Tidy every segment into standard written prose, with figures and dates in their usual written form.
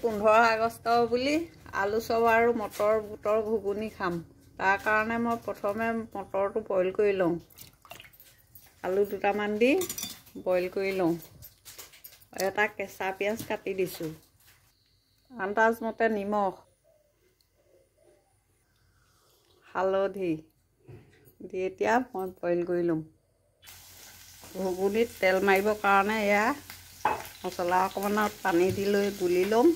15 আগষ্ট বুলি আলু চপ আৰু মটৰ বুটৰ ঘুগুনি খাম। তাৰ কাৰণে মই প্ৰথমে মটৰটো বইল কৰি লওঁ। আলু দুটামান দি বইল কৰি লওঁ। এটা কেঁচা পিঁয়াজ কাটি দিছোঁ। আন্দাজ মতে নিমখ, হালধি দি এতিয়া মই বইল কৰি লওঁ। ঘুগুনিত তেল মাৰিবৰ কাৰণে এয়া মছলা অকণমানত পানী দি লৈ গুলি ল'ম।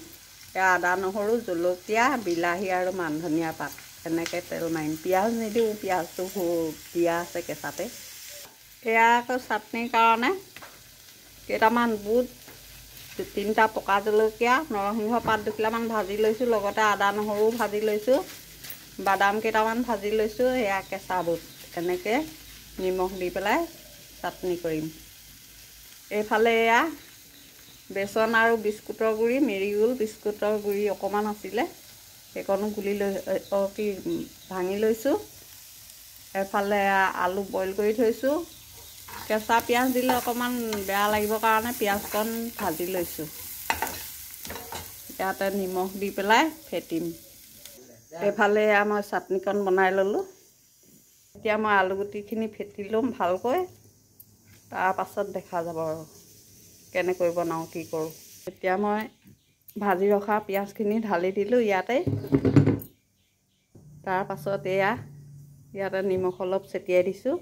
এয়া আদা নহৰু জলকীয়া বিলাহী আৰু মান ধনিয়া পাত এনেকৈ তেল মাৰিম। পিঁয়াজ নিদিওঁ, পিঁয়াজটো দিয়া আছে কেঁচাতে। এয়া আকৌ চাটনিৰ কাৰণে কেইটামান বুট, 3টা পকা জলকীয়া, নৰসিংহ পাত 2 কিলামান ভাজি লৈছোঁ। লগতে আদা নহৰু ভাজি লৈছোঁ। বাদাম কেইটামান ভাজি লৈছোঁ। এয়া কেঁচা বুট এনেকৈ নিমখ দি পেলাই চাটনি কৰিম। এইফালে এয়া বেচন আৰু বিস্কুটৰ গুড়ি, মেৰিগোল্ড বিস্কুটৰ গুড়ি অকণমান আছিলে, সেইকণো ভাঙি লৈছোঁ। এফালে আলু বইল কৰি থৈছোঁ। কেঁচা পিঁয়াজ দিলে অকণমান বেয়া লাগিবৰ কাৰণে পিঁয়াজকণ ভাজি লৈছোঁ। ইয়াতে নিমখ দি পেলাই ফেটিম। এইফালে মই চাটনিকণ বনাই ল'লোঁ। এতিয়া মই আলুগুটিখিনি ফেটি ল'ম ভালকৈ। তাৰ পাছত দেখা যাব আৰু কেনেকৈ বনাওঁ, কি কৰোঁ। এতিয়া মই ভাজি ৰখা পিঁয়াজখিনি ঢালি দিলোঁ ইয়াতে। তাৰ পাছত ইয়াতে নিমখ অলপ ছটিয়াই দিছোঁ।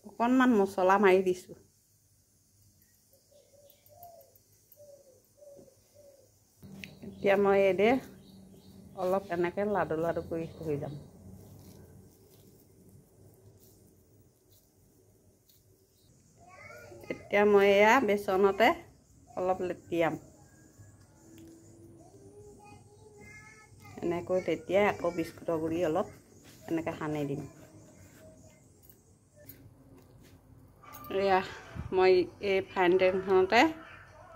অকণমান মছলা মাৰি দিছোঁ। এতিয়া মই অলপ এনেকৈ লাডু লাডু কৰি থৈ যাম। এতিয়া মই এয়া বেচনতে অলপ লেটিয়াম। এনেকৈ তেতিয়াই আকৌ বিস্কুটৰ গুড়ি অলপ এনেকৈ সানি দিম। এয়া মই এই ফ্ৰাইং পেনখনতে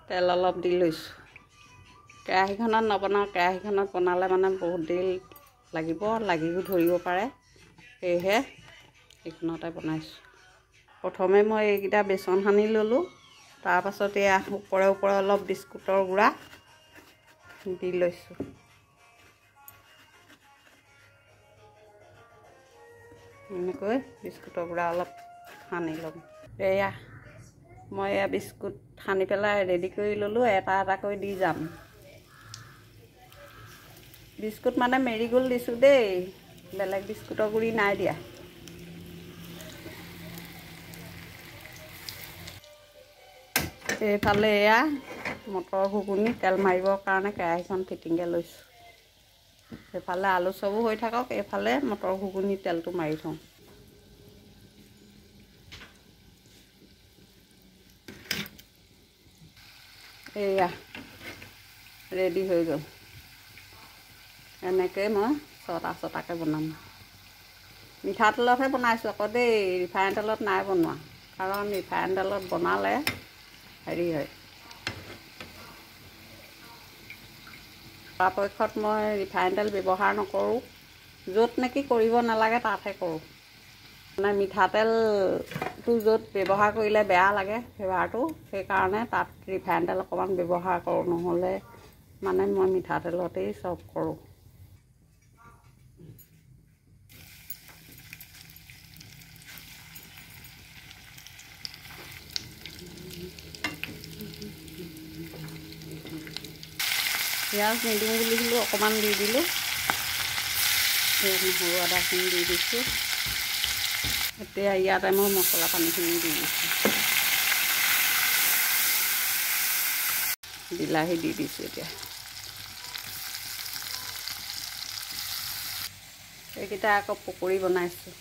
তেল অলপ দি লৈছোঁ। কেৰাহীখনত নবনাওঁ, কেৰাহীখনত বনালে মানে বহুত দেৰি লাগিও ধৰিব পাৰে। সেয়েহে এইখনতে বনাইছোঁ। প্ৰথমে মই এইকেইটা বেচন সানি ল'লোঁ। তাৰপাছত এয়া ওপৰে ওপৰে অলপ বিস্কুটৰ গুড়া দি লৈছোঁ। এনেকৈ বিস্কুটৰ গুড়া অলপ সানি ল'ম। এয়া মই বিস্কুট সানি পেলাই ৰেডি কৰি ল'লোঁ। এটা এটাকৈ দি যাম। বিস্কুট মানে মেৰিগোল্ড দিছোঁ দেই, বেলেগ বিস্কুটৰ গুড়ি নাই দিয়া। এইফালে এয়া মটৰ ঘুগুনি তেল মাৰিবৰ কাৰণে কেৰাহীখন ফিটিংকৈ লৈছোঁ। সেইফালে আলু চবো হৈ থাকক, এইফালে মটৰ ঘুগুনি তেলটো মাৰি থওঁ। এয়া ৰেডি হৈ গ'ল। এনেকৈ মই ছটাকৈ বনাম। মিঠাতেলতহে বনাইছোঁ আকৌ দেই, ৰিফাইন তেলত নাই বনোৱা। কাৰণ ৰিফাইন তেলত বনালে হেৰি হয়। পৰাপক্ষত মই ৰিফাইন তেল ব্যৱহাৰ নকৰোঁ। য'ত নেকি কৰিব নালাগে তাতহে কৰোঁ। মানে মিঠাতেলটো য'ত ব্যৱহাৰ কৰিলে বেয়া লাগে ফ্লেভাৰটো, সেইকাৰণে তাত ৰিফাইন তেল অকণমান ব্যৱহাৰ কৰোঁ। নহ'লে মানে মই মিঠাতেলতেই চব কৰোঁ। পিঁয়াজ নিদিওঁ বুলি অকণমান দি দিলোঁ। নহৰু আদাখিনি দি দিছোঁ। এতিয়া ইয়াতে মই মছলা পানীখিনি দি দিছোঁ। বিলাহী দি দিছোঁ। এতিয়া এইকেইটা আকৌ পকৰি বনাইছোঁ।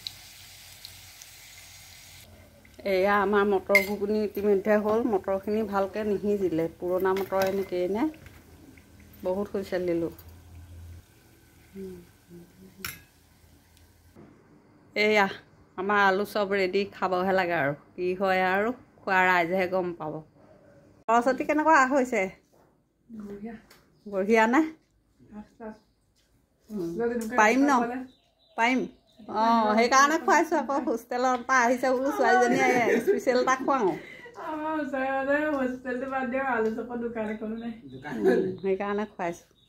এয়া আমাৰ মটৰ ঘুগুনি ইতিমধ্যে হ'ল। মটৰখিনি ভালকৈ নিসিজিলে, পুৰণা মটৰ এনেকৈ নে বহুত হৈছে লিলোঁ। এয়া আমাৰ আলু চব ৰেডি, খাবহে লাগে আৰু কি হয় আৰু খোৱা ৰাইজেহে গম পাব। সৰস্বতী কেনেকুৱা হৈছে? বঢ়িয়া নে? পাৰিম ন? পাৰিম। অঁ, সেইকাৰণে খুৱাইছোঁ আকৌ। হোষ্টেলৰ পৰা আহিছে বোলো ছোৱালীজনীয়ে স্পেচিয়েল এটা খুৱাওঁ। আমাৰ ওচৰে হস্পিটেলটো বাদ দিয়ক আলু চপৰ দোকান এখনো নাই সেইকাৰণে খুৱাইছোঁ